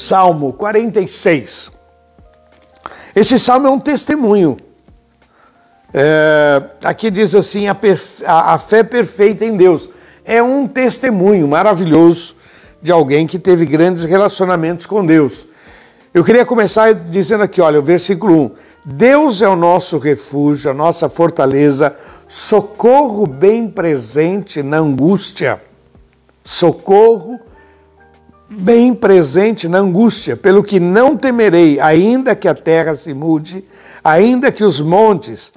Salmo 46. Esse salmo é um testemunho. Aqui diz assim, a fé perfeita em Deus. É um testemunho maravilhoso de alguém que teve grandes relacionamentos com Deus. Eu queria começar dizendo aqui, olha, o versículo 1. Deus é o nosso refúgio, a nossa fortaleza, socorro bem presente na angústia. Socorro bem presente na angústia, pelo que não temerei, ainda que a terra se mude, ainda que os montes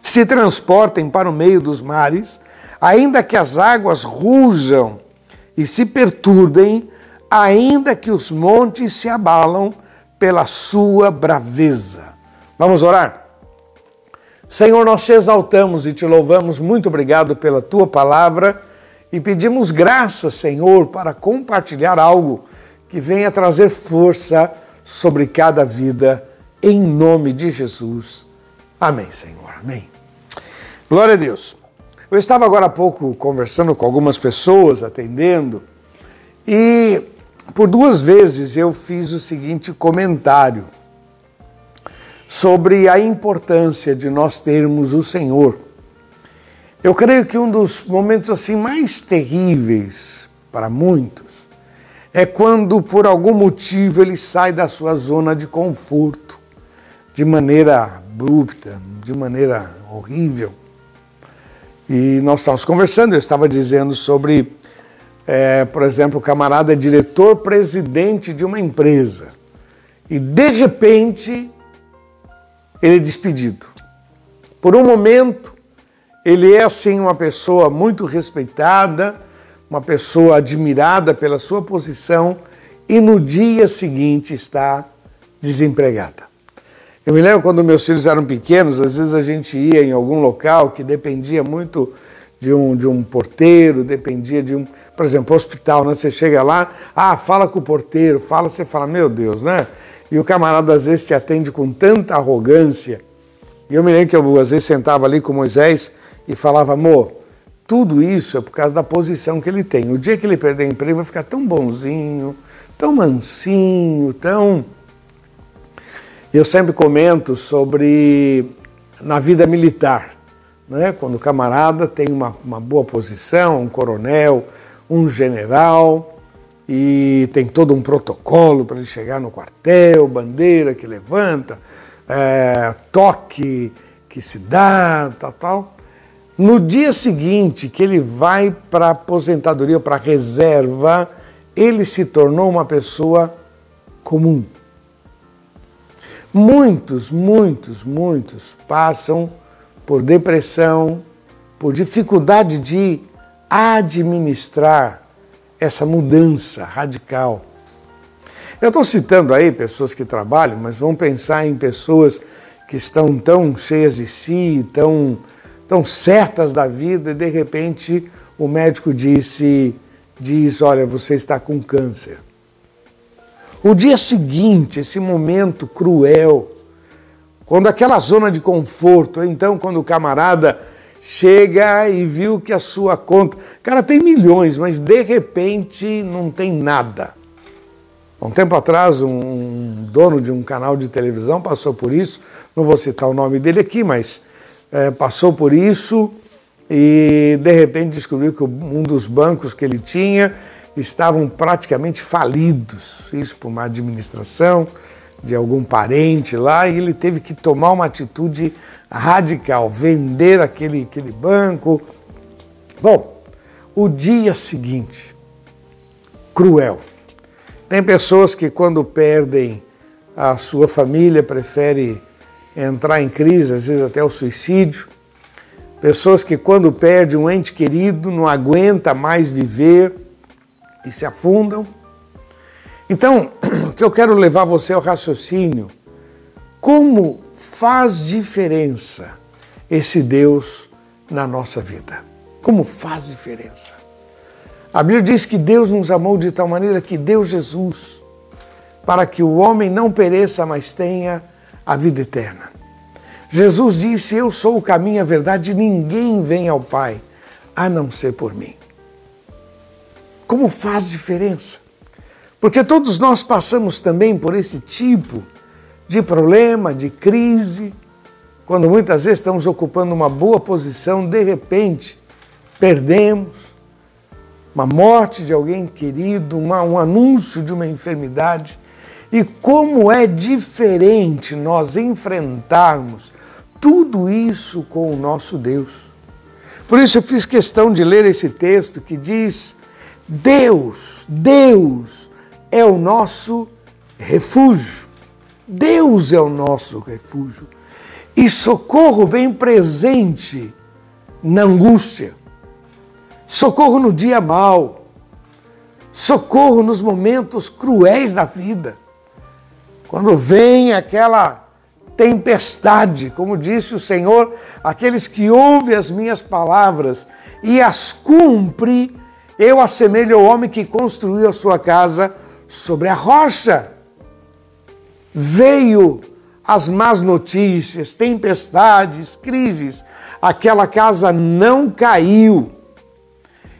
se transportem para o meio dos mares, ainda que as águas rujam e se perturbem, ainda que os montes se abalam pela sua braveza. Vamos orar? Senhor, nós te exaltamos e te louvamos, muito obrigado pela tua palavra e pedimos graça, Senhor, para compartilhar algo que venha trazer força sobre cada vida, em nome de Jesus. Amém, Senhor, amém. Glória a Deus. Eu estava agora há pouco conversando com algumas pessoas, atendendo, e por 2 vezes eu fiz o seguinte comentário sobre a importância de nós termos o Senhor. Eu creio que um dos momentos assim mais terríveis para muitos é quando por algum motivo ele sai da sua zona de conforto, de maneira abrupta, de maneira horrível. E nós estávamos conversando, eu estava dizendo sobre, por exemplo, o camarada é diretor-presidente de uma empresa e de repente ele é despedido. Por um momento, ele é assim uma pessoa muito respeitada, uma pessoa admirada pela sua posição e no dia seguinte está desempregada. Eu me lembro quando meus filhos eram pequenos, às vezes a gente ia em algum local que dependia muito de um porteiro, dependia de por exemplo, hospital, né? Você chega lá, fala com o porteiro, você fala, meu Deus, né? E o camarada às vezes te atende com tanta arrogância. E eu me lembro que eu às vezes sentava ali com Moisés e falava, amor, tudo isso é por causa da posição que ele tem. O dia que ele perder emprego vai ficar tão bonzinho, tão mansinho, tão... Eu sempre comento sobre na vida militar, né? Quando o camarada tem uma boa posição, um coronel, um general, e tem todo um protocolo para ele chegar no quartel, bandeira que levanta, toque que se dá, tal. No dia seguinte que ele vai para a aposentadoria, para a reserva, ele se tornou uma pessoa comum. Muitos passam por depressão, por dificuldade de administrar essa mudança radical. Eu estou citando aí pessoas que trabalham, mas vamos pensar em pessoas que estão tão cheias de si, tão certas da vida, e de repente o médico diz, olha, você está com câncer. O dia seguinte, esse momento cruel, quando aquela zona de conforto, ou então quando o camarada chega e viu que a sua conta... Cara, tem milhões, mas de repente não tem nada. Há um tempo atrás, um dono de um canal de televisão passou por isso, não vou citar o nome dele aqui, mas passou por isso e de repente descobriu que um dos bancos que ele tinha estavam praticamente falidos, isso por uma administração de algum parente lá, e ele teve que tomar uma atitude radical, vender aquele banco. Bom, o dia seguinte, cruel. Tem pessoas que quando perdem a sua família preferem entrar em crise, às vezes até o suicídio. Pessoas que quando perdem um ente querido não aguenta mais viver e se afundam. Então, o que eu quero levar você ao raciocínio, como faz diferença esse Deus na nossa vida? Como faz diferença? A Bíblia diz que Deus nos amou de tal maneira que deu Jesus para que o homem não pereça, mas tenha a vida eterna. Jesus disse, eu sou o caminho e a verdade, ninguém vem ao Pai a não ser por mim. Como faz diferença? Porque todos nós passamos também por esse tipo de problema, de crise, quando muitas vezes estamos ocupando uma boa posição, de repente perdemos uma morte de alguém querido, um anúncio de uma enfermidade. E como é diferente nós enfrentarmos tudo isso com o nosso Deus. Por isso eu fiz questão de ler esse texto que diz: Deus é o nosso refúgio. Deus é o nosso refúgio. E socorro bem presente na angústia. Socorro no dia mau. Socorro nos momentos cruéis da vida. Quando vem aquela tempestade, como disse o Senhor, aqueles que ouvem as minhas palavras e as cumpre, eu assemelho ao homem que construiu a sua casa sobre a rocha. Veio as más notícias, tempestades, crises, aquela casa não caiu.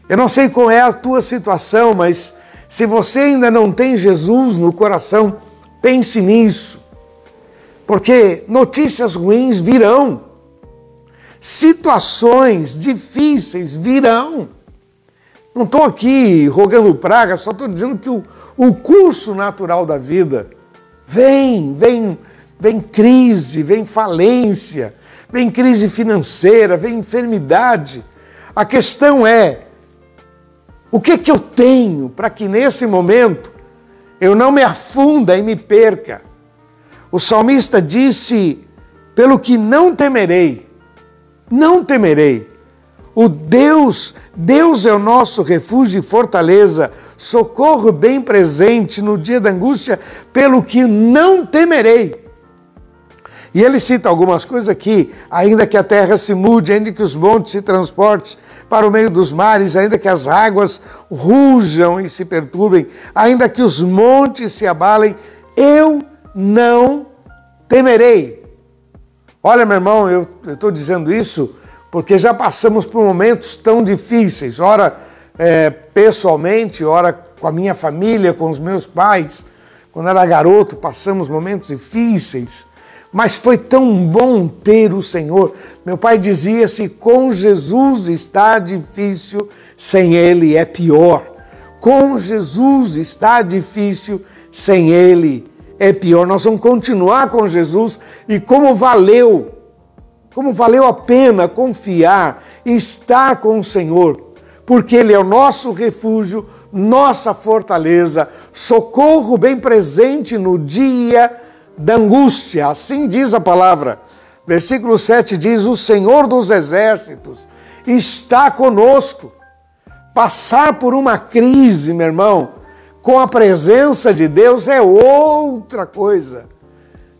Eu não sei qual é a tua situação, mas se você ainda não tem Jesus no coração, pense nisso. Porque notícias ruins virão, situações difíceis virão. Não estou aqui rogando praga, só estou dizendo que o curso natural da vida vem crise, vem falência, vem crise financeira, vem enfermidade. A questão é, o que eu tenho para que nesse momento eu não me afunda e me perca? O salmista disse, pelo que não temerei, não temerei. O Deus é o nosso refúgio e fortaleza, socorro bem presente no dia da angústia, pelo que não temerei. E ele cita algumas coisas aqui, ainda que a terra se mude, ainda que os montes se transportem para o meio dos mares, ainda que as águas rujam e se perturbem, ainda que os montes se abalem, eu não temerei. Olha, meu irmão, eu estou dizendo isso porque já passamos por momentos tão difíceis, ora pessoalmente, ora com a minha família, com os meus pais. Quando era garoto, passamos momentos difíceis, mas foi tão bom ter o Senhor. Meu pai dizia, se com Jesus está difícil, sem Ele é pior. Com Jesus está difícil, sem Ele é pior. Nós vamos continuar com Jesus e como valeu a pena confiar e estar com o Senhor, porque Ele é o nosso refúgio, nossa fortaleza, socorro bem presente no dia da angústia. Assim diz a palavra. Versículo 7 diz, o Senhor dos exércitos está conosco. Passar por uma crise, meu irmão, com a presença de Deus é outra coisa.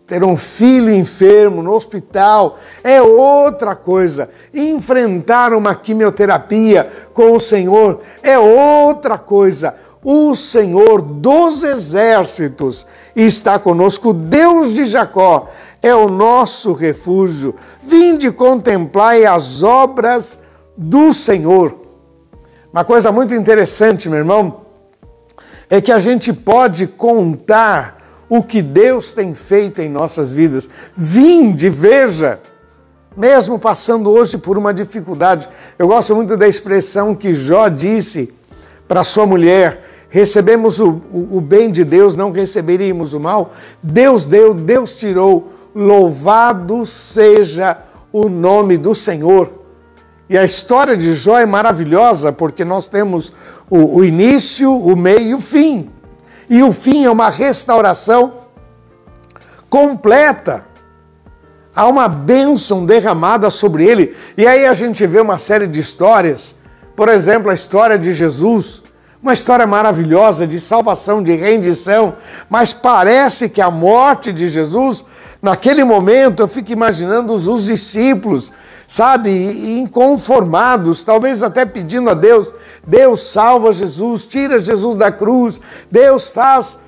Ter um filho enfermo no hospital é outra coisa. Enfrentar uma quimioterapia com o Senhor é outra coisa. O Senhor dos exércitos está conosco. O Deus de Jacó é o nosso refúgio. Vinde contemplai as obras do Senhor. Uma coisa muito interessante, meu irmão, é que a gente pode contar o que Deus tem feito em nossas vidas. Vinde, veja, mesmo passando hoje por uma dificuldade. Eu gosto muito da expressão que Jó disse para sua mulher, recebemos o bem de Deus, não receberíamos o mal. Deus deu, Deus tirou, louvado seja o nome do Senhor. E a história de Jó é maravilhosa, porque nós temos o início, o meio e o fim. E o fim é uma restauração completa. Há uma bênção derramada sobre ele. E aí a gente vê uma série de histórias. Por exemplo, a história de Jesus. Uma história maravilhosa de salvação, de rendição. Mas parece que a morte de Jesus, naquele momento, eu fico imaginando os discípulos, sabe, inconformados, talvez até pedindo a Deus, Deus salva Jesus, tira Jesus da cruz, Deus faz,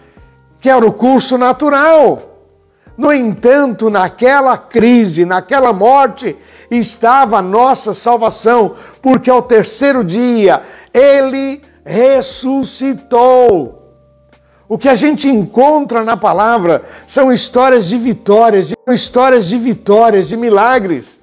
que era o curso natural. No entanto, naquela crise, naquela morte, estava a nossa salvação, porque ao terceiro dia Ele ressuscitou. O que a gente encontra na palavra são histórias de vitórias, de milagres.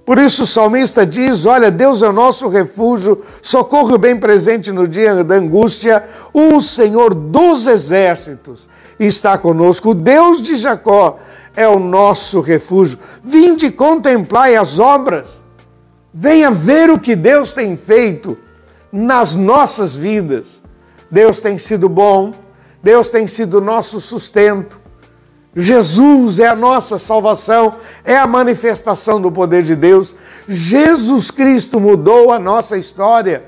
Por isso o salmista diz, olha, Deus é o nosso refúgio, socorro bem presente no dia da angústia, o Senhor dos exércitos está conosco, o Deus de Jacó é o nosso refúgio. Vinde contemplai as obras, venha ver o que Deus tem feito nas nossas vidas. Deus tem sido bom, Deus tem sido nosso sustento. Jesus é a nossa salvação, é a manifestação do poder de Deus. Jesus Cristo mudou a nossa história.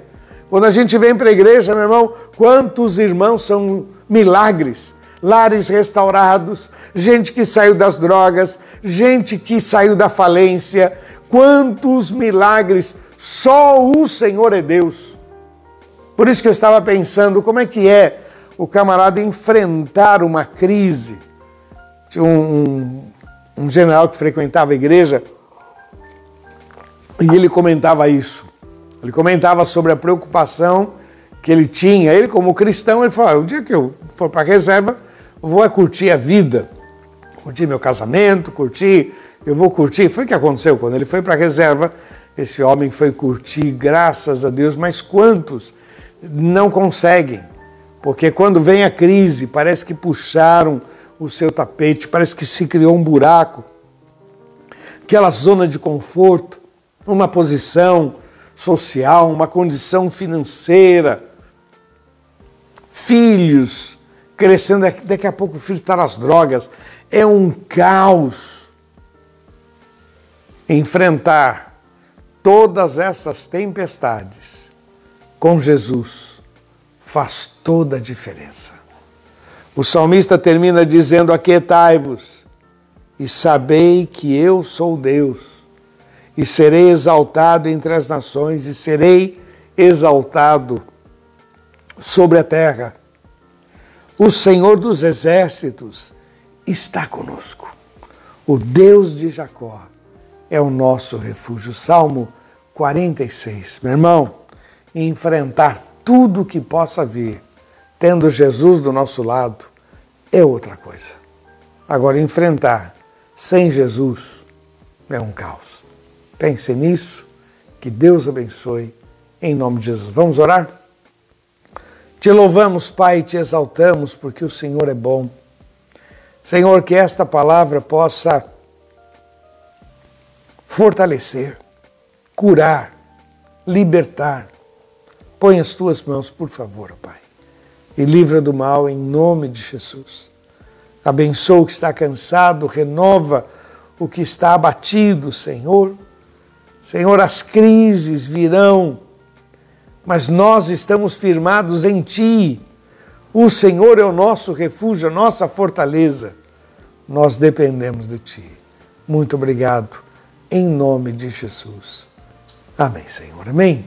Quando a gente vem para a igreja, meu irmão, quantos irmãos são milagres, lares restaurados, gente que saiu das drogas, gente que saiu da falência, quantos milagres, só o Senhor é Deus. Por isso que eu estava pensando, como é que é o camarada enfrentar uma crise? Tinha um general que frequentava a igreja e ele comentava isso. Ele comentava sobre a preocupação que ele tinha. Ele, como cristão, ele falou, o dia que eu for para a reserva, eu vou curtir a vida. Curtir meu casamento, eu vou curtir. Foi o que aconteceu quando ele foi para a reserva. Esse homem foi curtir, graças a Deus, mas quantos não conseguem? Porque quando vem a crise, parece que puxaram o seu tapete, parece que se criou um buraco, aquela zona de conforto, uma posição social, uma condição financeira, filhos crescendo, daqui a pouco o filho está nas drogas, é um caos. Enfrentar todas essas tempestades com Jesus faz toda a diferença. O salmista termina dizendo, aquietai-vos e sabei que eu sou Deus, e serei exaltado entre as nações, e serei exaltado sobre a terra. O Senhor dos exércitos está conosco. O Deus de Jacó é o nosso refúgio. Salmo 46. Meu irmão, enfrentar tudo que possa vir, tendo Jesus do nosso lado, é outra coisa. Agora, enfrentar sem Jesus é um caos. Pense nisso, que Deus abençoe, em nome de Jesus. Vamos orar? Te louvamos, Pai, e te exaltamos, porque o Senhor é bom. Senhor, que esta palavra possa fortalecer, curar, libertar. Põe as tuas mãos, por favor, Pai, e livra do mal em nome de Jesus. Abençoa o que está cansado, renova o que está abatido, Senhor. Senhor, as crises virão, mas nós estamos firmados em Ti. O Senhor é o nosso refúgio, a nossa fortaleza. Nós dependemos de Ti. Muito obrigado, em nome de Jesus. Amém, Senhor. Amém.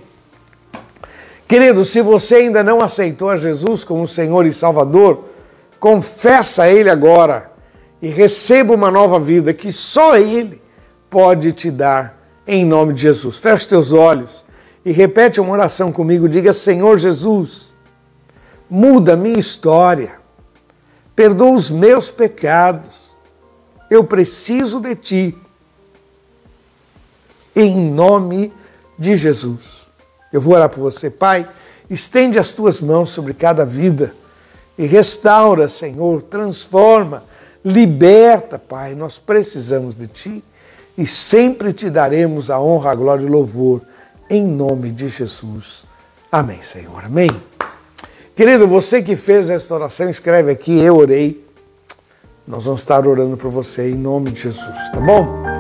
Querido, se você ainda não aceitou a Jesus como Senhor e Salvador, confessa a Ele agora e receba uma nova vida que só Ele pode te dar, em nome de Jesus. Feche teus olhos e repete uma oração comigo. Diga, Senhor Jesus, muda a minha história, perdoa os meus pecados, eu preciso de Ti, em nome de Jesus. Eu vou orar por você, Pai, estende as Tuas mãos sobre cada vida e restaura, Senhor, transforma, liberta, Pai, nós precisamos de Ti e sempre Te daremos a honra, a glória e o louvor, em nome de Jesus. Amém, Senhor. Amém. Querido, você que fez esta oração, escreve aqui, eu orei. Nós vamos estar orando por você em nome de Jesus, tá bom?